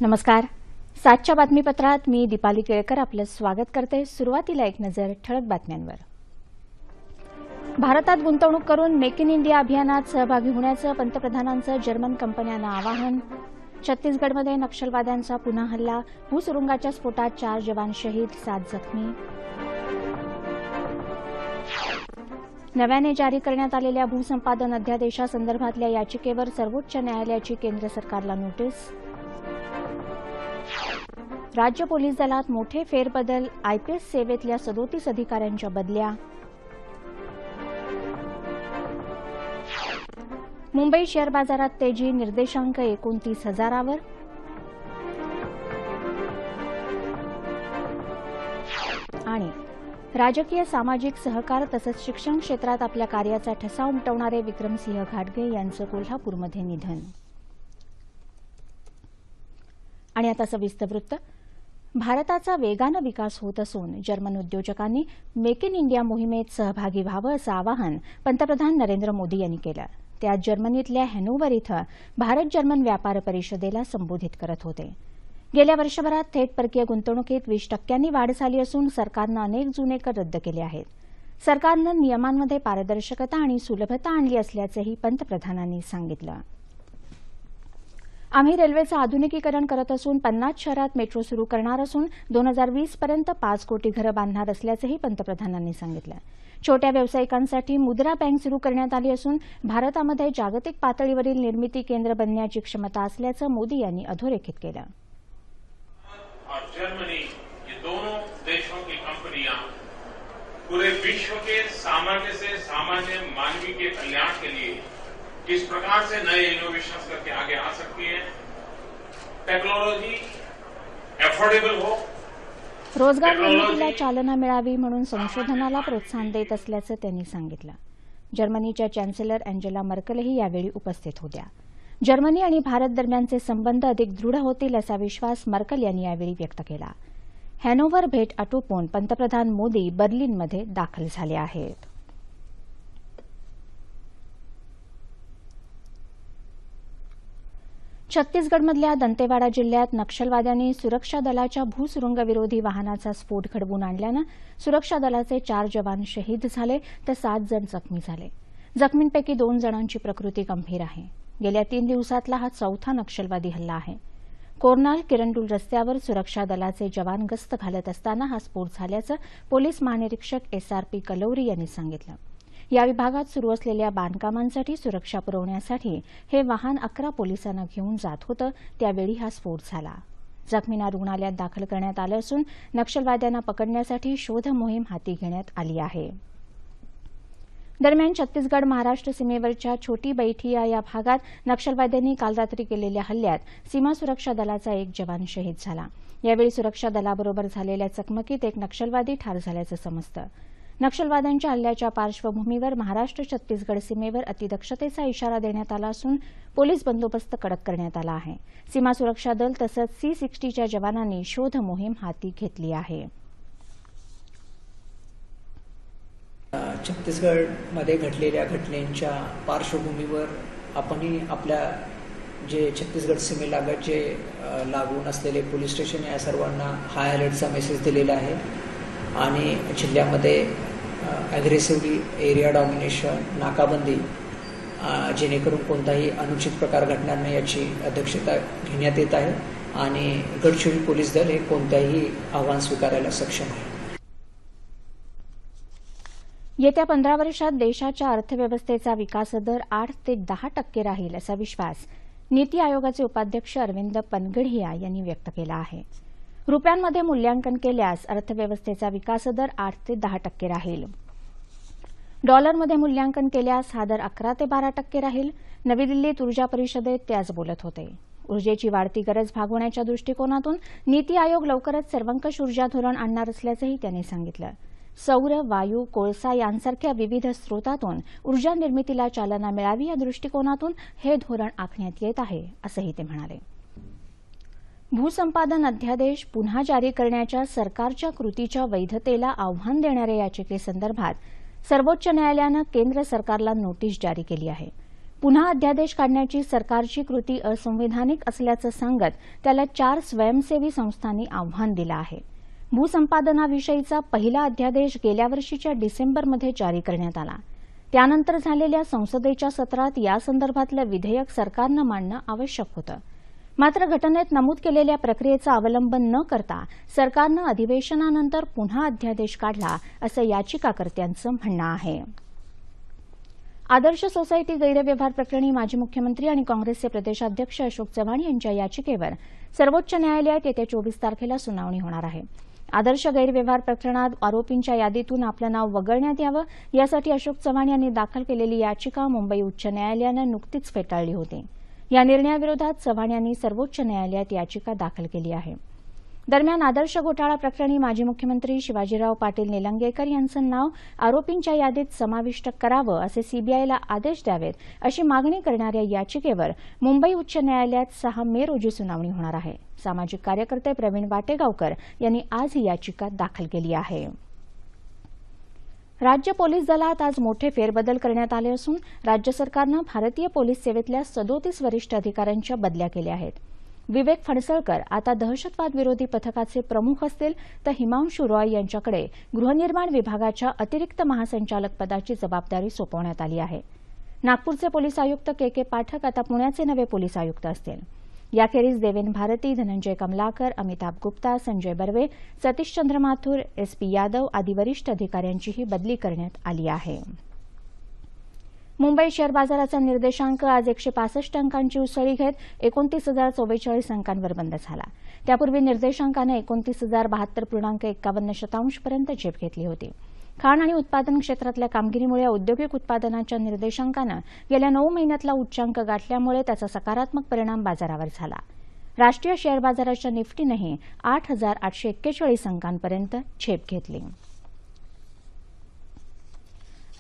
नमस्कार. 7च्या बातमीपत्रात मी दीपाली केळकर आपलं स्वागत करते. सुरुवातीला एक नजर ठळक बातम्यांवर. भारतात गुंतवणूक करून मेक इन इंडिया अभियानात सहभागी होण्याचं पंतप्रधानांचं जर्मन कंपन्यांना आवाहन. छत्तीसगडमध्ये नक्षलवाद्यांचा पुन्हा हल्ला. भूसुरुंगाच्या स्फोटात 4 जवान शहीद, 7 जखमी. नव्याने जारी करण्यात आलेल्या भूसंपादन अध्यादेशासंदर्भातल्या याचिकेवर सर्वोच्च न्यायालयाची केंद्र सरकारला नोटीस. राज्य पोलीस दलात मोठे फेरबदल. आयपीएस सेवेतल्या 37 अधिकाऱ्यांच्या बदल्या. मुंबई शेअर बाजारात तेजी. निर्देशांक 29,000वर. आणि राजकीय सामाजिक सहकार तसंच शिक्षण क्षेत्रात आपल्या कार्याचा ठसा उमटवणारे विक्रमसिंह घाटगे यांचं कोल्हापूरमध्ये निधन. आणि आता सविस्तर वृत्त. भारताचा वेगानं विकास होत असून जर्मन उद्योजकांनी मेक इन इंडिया मोहिमेत सहभागी व्हावं असं आवाहन पंतप्रधान नरेंद्र मोदी यांनी केलं. ते आज जर्मनीतल्या हॅनोव्हर इथं भारत जर्मन व्यापार परिषदेला संबोधित करत होते. गेल्या वर्षभरात थेट परकीय गुंतवणुकीत 20% वाढ झाली असून सरकारनं अनेक जुने कर रद्द केले आहेत. सरकारनं नियमांमध्ये पारदर्शकता आणि सुलभता आणली असल्याचंही पंतप्रधानांनी सांगितलं. आम्ही रेल्वेचं आधुनिकीकरण करत असून 50 शहरात मेट्रो सुरू करणार असून 2020 पर्यंत 5 कोटी घरं बांधणार असल्याचंही पंतप्रधानांनी सांगितलं. छोट्या व्यावसायिकांसाठी मुद्रा बँक सुरू करण्यात आली असून भारतामध्ये जागतिक पातळीवरील निर्मिती केंद्र बनण्याची क्षमता असल्याचं मोदी यांनी अधोरेखित केलं. जर्मनी ये दोनों देशों की कंपनियां पूरे विश्व के सामान्य से सामान्य मानवी के कल्याण के लिए किस प्रकार से नए इनोवेशंस करके आगे आ सकती है. टेक्नोलॉजी अफोर्डेबल हो. रोजगार निर्मितीला चालना मिळावी म्हणून संशोधनाला प्रोत्साहन देत असल्याचं त्यांनी सांगितलं. जर्मनीच्या चॅन्सेलर अँजेला मर्केलही यावेळी उपस्थित होत्या. जर्मनी आणि भारत दरम्यानचे संबंध अधिक दृढ होतील असा विश्वास मर्केल यांनी यावेळी व्यक्त केला. हॅनोव्हर भेट आटोपून पंतप्रधान मोदी बर्लिनमध्ये दाखल झाले आहेत. छत्तीसगडमधल्या दंतेवाडा जिल्ह्यात नक्षलवाद्यांनी सुरक्षा दलाच्या भूसुरुंगविरोधी वाहनाचा स्फोट घडवून आणल्यानं सुरक्षा दलाचे 4 जवान शहीद झाले तर 7 जण जखमी झाले. जखमींपैकी 2 जणांची प्रकृती गंभीर आहे. गेल्या 3 दिवसातला हा 4था नक्षलवादी हल्ला आहे. कोरनाल किरंडूल रस्त्यावर सुरक्षा दलाचे जवान गस्त घालत असताना हा स्फोट झाल्याचं पोलीस महानिरीक्षक SRP कलौरी यांनी सांगितलं. या विभागात सुरू असलेल्या बांधकामांसाठी सुरक्षा पुरवण्यासाठी हे वाहन 11 पोलिसांना घेऊन जात होतं. त्यावेळी हा स्फोट झाला. जखमींना रुग्णालयात दाखल करण्यात आलं असून नक्षलवाद्यांना पकडण्यासाठी शोध मोहीम हाती घेण्यात आली आहे. दरम्यान छत्तीसगड महाराष्ट्र सीमेवरच्या छोटी बैठिया या भागात नक्षलवाद्यांनी काल रात्री केलेल्या हल्ल्यात सीमा सुरक्षा दलाचा 1 जवान शहीद झाला. यावेळी सुरक्षा दलाबरोबर झालेल्या चकमकीत 1 नक्षलवादी ठार झाल्याचं समजतं. नक्षलवाद्यांच्या हल्ल्याच्या पार्श्वभूमीवर महाराष्ट्र छत्तीसगड सीमेवर अतिदक्षतेचा इशारा देण्यात आला असून पोलीस बंदोबस्त कडक करण्यात आला आहे. सीमा सुरक्षा दल तसंच C-60च्या जवानांनी शोध मोहीम हाती घेतली आहे. छत्तीसगडमध्ये घडलेल्या घटनेच्या पार्श्वभूमीवर आपणही आपल्या जे छत्तीसगड सीमेलगत जे लागून असलेले पोलीस स्टेशन या सर्वांना हाय अलर्टचा मेसेज दिलेला आहे आणि जिल्ह्यामध्ये अग्रेसिव्हली एरिया डॉमिनेशन, नाकाबंदी जेणेकरून कोणताही अनुचित प्रकार घडणार नाही याची दक्षता घेण्यात येत आहे आणि गडचिरोली पोलीस दल हे कोणत्याही आव्हान स्वीकारायला सक्षम आहे. येत्या 15 वर्षात देशाच्या अर्थव्यवस्थेचा विकासदर 8 ते 10% राहील असा विश्वास नीती आयोगाचे उपाध्यक्ष अरविंद पनगडिया यांनी व्यक्त केला आहे. रुपयांमध्ये मूल्यांकन केल्यास अर्थव्यवस्थेचा विकासदर 8 ते 10% राहील. डॉलरमध्ये मूल्यांकन केल्यास हा दर 11 ते 12% राहील. नवी दिल्लीत ऊर्जा परिषदेत ते आज बोलत होते. ऊर्जेची वाढती गरज भागवण्याच्या दृष्टिकोनातून नीती आयोग लवकरच सर्वंकष ऊर्जा धोरण आणणार असल्याचंही त्यांनी सांगितलं. सौर, वायू, कोळसा यांसारख्या विविध स्रोतातून ऊर्जा निर्मितीला चालना मिळावी या दृष्टिकोनातून हे धोरण आखण्यात येत आहे असंही ते म्हणाले. भूसंपादन अध्यादेश पुन्हा जारी करण्याच्या सरकारच्या कृतीच्या वैधतेला आव्हान देणाऱ्या याचिकेसंदर्भात सर्वोच्च न्यायालयानं केंद्र सरकारला नोटीस जारी केली आहे. पुन्हा अध्यादेश काढण्याची सरकारची कृती असंवैधानिक असल्याचं सांगत त्याला 4 स्वयंसेवी संस्थांनी आव्हान दिलं आहे. भूसंपादनाविषयीचा पहिला अध्यादेश गेल्या वर्षीच्या डिसेंबरमध्ये जारी करण्यात आला. त्यानंतर झालेल्या संसदेच्या सत्रात यासंदर्भातलं विधेयक सरकारनं मांडणं आवश्यक होतं. मात्र घटनेत नमूद केलेल्या प्रक्रियेचा अवलंब न करता सरकारनं अधिवेशनानंतर पुन्हा अध्यादेश काढला असं याचिकाकर्त्यांचं म्हणणं आहे. आदर्श सोसायटी गैरव्यवहार प्रकरणी माजी मुख्यमंत्री आणि काँग्रेसचे प्रदेशाध्यक्ष अशोक चव्हाण यांच्या याचिकेवर सर्वोच्च न्यायालयात येत्या 24 तारखेला सुनावणी होणार आहे. आदर्श गैरव्यवहार प्रकरणात आरोपींच्या यादीतून आपलं नाव वगळण्यात यावं यासाठी अशोक चव्हाण यांनी दाखल केलेली याचिका मुंबई उच्च न्यायालयानं नुकतीच फेटाळली होती. या निर्णयाविरोधात चव्हाण यांनी सर्वोच्च न्यायालयात याचिका दाखल केली आहे. दरम्यान आदर्श घोटाळा प्रकरणी माजी मुख्यमंत्री शिवाजीराव पाटील निलंगेकर यांचं नाव आरोपींच्या यादीत समाविष्ट करावं असे सीबीआयला आदेश द्यावेत अशी मागणी करणाऱ्या याचिकेवर मुंबई उच्च न्यायालयात 6 मे रोजी सुनावणी होणार आहे. सामाजिक कार्यकर्ते प्रवीण वाटेगावकर यांनी आज ही याचिका दाखल केली आहे. राज्य पोलीस दलात आज मोठे फेरबदल करण्यात आले असून राज्य सरकारनं भारतीय पोलीस सेवेतल्या 37 वरिष्ठ अधिकाऱ्यांच्या बदल्या केल्या आहेत. विवेक फणसळकर आता दहशतवाद विरोधी पथकाचे प्रमुख असतील तर हिमांशू रॉय यांच्याकडे गृहनिर्माण विभागाच्या अतिरिक्त महासंचालक पदाची जबाबदारी सोपवण्यात आली आहे. नागपूरचे पोलीस आयुक्त के पाठक आता पुण्याचे नवे पोलीस आयुक्त असतील. याखेरीज देवेन भारती, धनंजय कमलाकर, अमिताभ गुप्ता, संजय बर्वे, सतीशचंद्र माथुर, SP यादव आदी वरिष्ठ अधिकाऱ्यांचीही बदली करण्यात आली आहे. मुंबई शेअर बाजाराचा निर्देशांक आज 165 अंकांची उसळी घेत 29,044 अंकांवर बंद झाला. त्यापूर्वी निर्देशांकानं 29,072.51 पर्यंत झेप घेतली होती. खाण आणि उत्पादन क्षेत्रातल्या कामगिरीमुळे औद्योगिक उत्पादनाच्या निर्देशांकानं गेल्या 9 महिन्यातला उच्चांक गाठल्यामुळे त्याचा सकारात्मक परिणाम बाजारावर झाला. राष्ट्रीय शेअर बाजाराच्या निफ्टीनंही 8,841 अंकांपर्यंत झेप घेतली.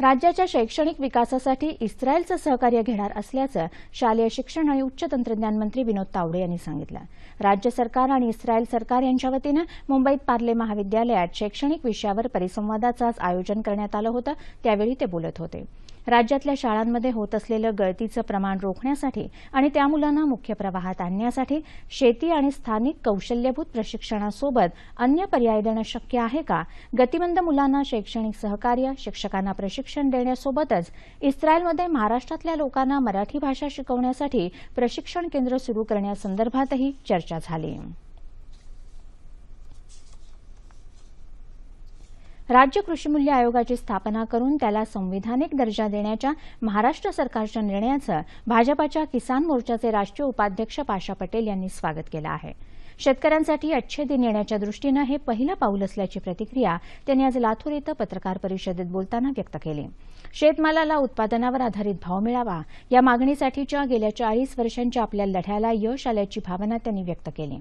राज्याच्या शैक्षणिक विकासासाठी इस्रायलचं सहकार्य घेणार असल्याचं शालेय शिक्षण आणि उच्च तंत्रज्ञान मंत्री विनोद तावडे यांनी सांगितलं. राज्य सरकार आणि इस्रायल सरकार यांच्या वतीनं मुंबईत पार्ले महाविद्यालयात शैक्षणिक विषयावर परिसंवादाचं आज आयोजन करण्यात आलं होतं. त्यावेळी ते बोलत होते. राज्यातल्या शाळांमध्ये होत असलेलं गळतीचं प्रमाण रोखण्यासाठी आणि त्या मुलांना मुख्य प्रवाहात आणण्यासाठी शेती आणि स्थानिक कौशल्यभूत प्रशिक्षणासोबत अन्य पर्याय देणं शक्य आहे का? गतिमंद मुलांना शैक्षणिक सहकार्य, शिक्षकांना प्रशिक्षण देण्यासोबतच इस्रायलमध्ये महाराष्ट्रातल्या लोकांना मराठी भाषा शिकवण्यासाठी प्रशिक्षण केंद्र सुरू करण्यासंदर्भातही चर्चा झाली. राज्य कृषीमूल्य आयोगाची स्थापना करून त्याला संविधानिक दर्जा देण्याच्या महाराष्ट्र सरकारच्या निर्णयाचं भाजपाच्या किसान मोर्चाचे राष्ट्रीय उपाध्यक्ष पाशा पटेल यांनी स्वागत केलं आहे. शेतकऱ्यांसाठी अच्छे दिन येण्याच्या दृष्टीनं हे पहिलं पाऊल असल्याची प्रतिक्रिया त्यांनी आज लातूर इथं पत्रकार परिषदेत बोलताना व्यक्त केली. शेतमालाला उत्पादनावर आधारित भाव मिळावा या मागणीसाठीच्या गेल्या 40 वर्षांच्या आपल्या लढ्याला यश आल्याची भावना त्यांनी व्यक्त केली.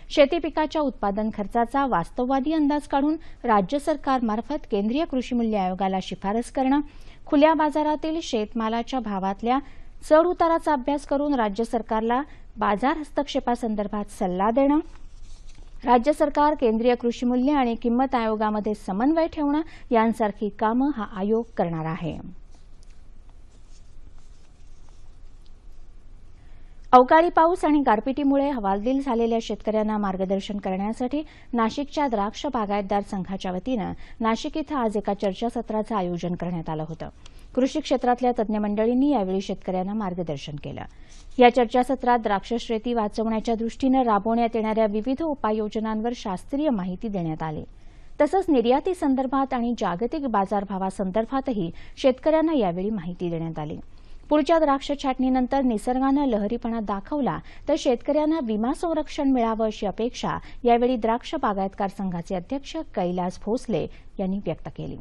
शेती पिकाच्या उत्पादन खर्चाचा वास्तववादी अंदाज काढून राज्य सरकारमार्फत केंद्रीय कृषीमूल्य आयोगाला शिफारस करणं, खुल्या बाजारातील शेतमालाच्या भावातल्या चढ उताराचा अभ्यास करून राज्य सरकारला बाजार हस्तक्षेपासंदर्भात सल्ला देणं, राज्य सरकार, केंद्रीय कृषीमूल्य आणि किंमत आयोगामध्ये समन्वय ठेवणं यांसारखी कामं हा आयोग करणार आहे. अवकाळी पाऊस आणि गारपिटीमुळे हवालदिल झालेल्या शेतकऱ्यांना मार्गदर्शन करण्यासाठी नाशिकच्या द्राक्ष बागायतदार संघाच्या वतीनं नाशिक इथं आज एका चर्चासत्राचं आयोजन करण्यात आलं होतं. कृषी क्षेत्रातल्या तज्ज्ञ मंडळींनी यावेळी शेतकऱ्यांना मार्गदर्शन केलं. या चर्चासत्रात द्राक्ष शेती वाचवण्याच्या दृष्टीनं राबवण्यात येणाऱ्या विविध उपाययोजनांवर शास्त्रीय माहिती देण्यात आली. तसंच निर्यातीसंदर्भात आणि जागतिक बाजारभावासंदर्भातही शेतकऱ्यांना यावेळी माहिती देण्यात आली. पुढच्या द्राक्ष छाटणीनंतर निसर्गानं लहरीपणा दाखवला तर शेतकऱ्यांना विमा संरक्षण मिळावं अशी अपेक्षा यावेळी द्राक्ष बागायतदार संघाचे अध्यक्ष कैलास भोसले यांनी व्यक्त केली.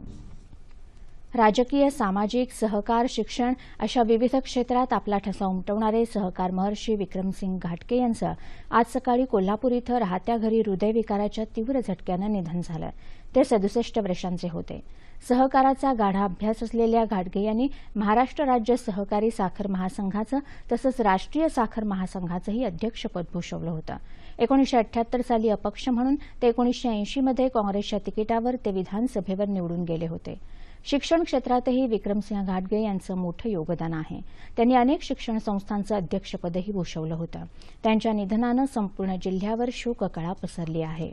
राजकीय, सामाजिक, सहकार, शिक्षण अशा विविध क्षेत्रात आपला ठसा उमटवणारे सहकार महर्षी विक्रमसिंग घाटगे यांचं आज सकाळी कोल्हापूर इथं राहत्या घरी हृदयविकाराच्या तीव्र झटक्यानं निधन झालं. ते 67 वर्षांचे होते. सहकाराचा गाढा अभ्यास असलेल्या घाटगे यांनी महाराष्ट्र राज्य सहकारी साखर महासंघाचं तसंच राष्ट्रीय साखर महासंघाचंही अध्यक्षपद भूषवलं होतं. 1978 साली अपक्ष म्हणून ते 1980 मध्ये काँग्रेसच्या तिकिटावर ते विधानसभेवर निवडून गेले होते. शिक्षण क्षेत्रातही विक्रमसिंह घाटगे यांचं मोठं योगदान आहे. त्यांनी अनेक शिक्षण संस्थांचं अध्यक्षपदही भूषवलं होतं. त्यांच्या निधनानं संपूर्ण जिल्ह्यावर शोककळा पसरली आहे.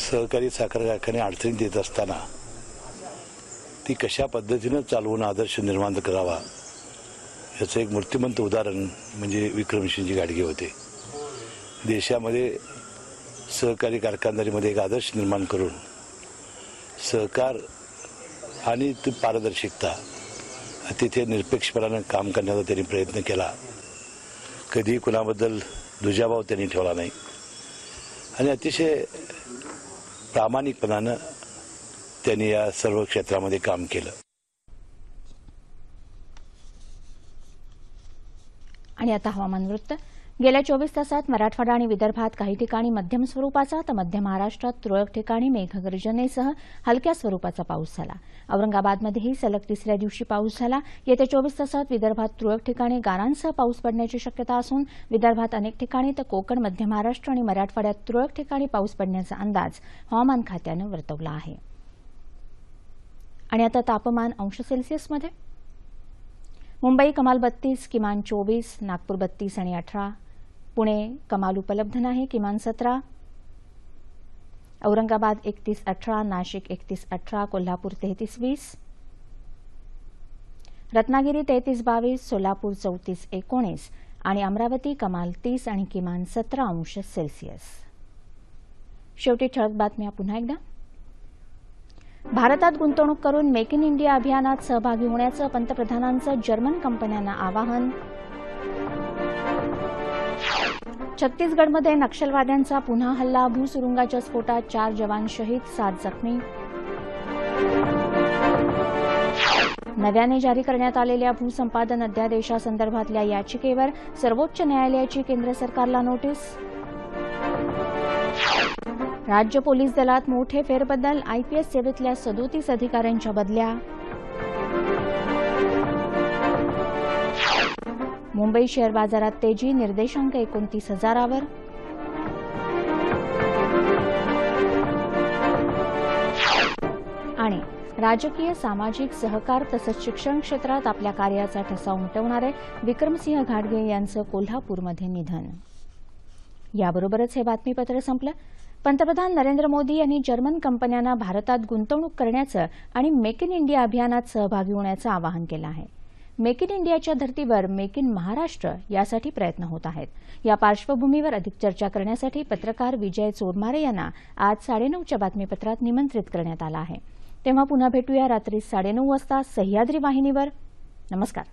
सहकारी साखर कारखाने अडचणीत येत असताना ती कशा पद्धतीनं चालवून आदर्श निर्माण करावा याचं एक मूर्तिमंत उदाहरण म्हणजे विक्रमसिंहजी घाटगे होते. देशामध्ये सहकारी कारखानदारीमध्ये एक आदर्श निर्माण करून सहकार आणि ती पारदर्शकता तिथे निरपेक्षपणानं काम करण्याचा त्यांनी प्रयत्न केला. कधीही कुणाबद्दल दुजाभाव त्यांनी ठेवला नाही आणि अतिशय प्रामाणिकपणानं त्यांनी या सर्व क्षेत्रामध्ये काम केलं. आणि आता हवामान वृत्त. गेल्या 24 तासात मराठवाडा आणि विदर्भात काही ठिकाणी मध्यम स्वरूपाचा तर मध्य महाराष्ट्रात तुरळक ठिकाणी मेघगर्जनेसह हलक्या स्वरूपाचा पाऊस झाला. औरंगाबादमध्येही सलग तिसऱ्या दिवशी पाऊस झाला. येत्या 24 तासात विदर्भात तुरळक ठिकाणी गारांसह पाऊस पडण्याची शक्यता असून विदर्भात अनेक ठिकाणी तर कोकण, मध्य महाराष्ट्र आणि मराठवाड्यात तुरळक ठिकाणी पाऊस पडण्याचा अंदाज हवामान खात्यानं वर्तवला आहे. आणि आता तापमान अंश सेल्सिअसमध्ये. मुंबई कमाल 32, किमान 24, नागपूर 32 आणि 18, पुणे कमाल उपलब्ध नाही, किमान 17, औरंगाबाद 31-18, नाशिक 31-18, कोल्हापूर 33-20, रत्नागिरी 33-22, सोलापूर 34-19 आणि अमरावती कमाल 30 आणि किमान 17 अंश सेल्सिअस. शेवटी ठळक बातम्या पुन्हा एकदा. भारतात गुंतवणूक करून मेक इन इंडिया अभियानात सहभागी होण्याचं पंतप्रधानांचं जर्मन कंपन्यांना आवाहन. छत्तीसगडमध्ये नक्षलवाद्यांचा पुन्हा हल्ला, भूसुरुंगाच्या स्फोटात 4 जवान शहीद, 7 जखमी. नव्याने जारी करण्यात आलेल्या भूसंपादन अध्यादेशासंदर्भातल्या याचिकेवर सर्वोच्च न्यायालयाची केंद्र सरकारला नोटीस. राज्य पोलीस दलात मोठे फेरबदल, आयपीएस सेवेतल्या 37 अधिकाऱ्यांच्या बदल्या. मुंबई शेअर बाजारात तेजी, निर्देशांक 29,000वर. आणि राजकीय, सामाजिक, सहकार तसंच शिक्षण क्षेत्रात आपल्या कार्याचा ठसा उमटवणारे विक्रमसिंह घाटगे यांचं कोल्हापूरमध्ये निधन. याबरोबरच हे बातमीपत्र संपलं. पंतप्रधान नरेंद्र मोदी यांनी जर्मन कंपन्यांना भारतात गुंतवणूक करण्याचं आणि मेक इन इंडिया अभियानात सहभागी होण्याचं आवाहन केलं आहे. मेक इन इंडियाच्या धर्तीवर मेक इन महाराष्ट्र यासाठी प्रयत्न होत आहेत. या पार्श्वभूमीवर अधिक चर्चा करण्यासाठी पत्रकार विजय चोरमारे यांना आज 9:30च्या बातमीपत्रात निमंत्रित करण्यात आलं आहे. तेव्हा पुन्हा भेटूया रात्री 9:30 वाजता सह्याद्री वाहिनीवर. नमस्कार.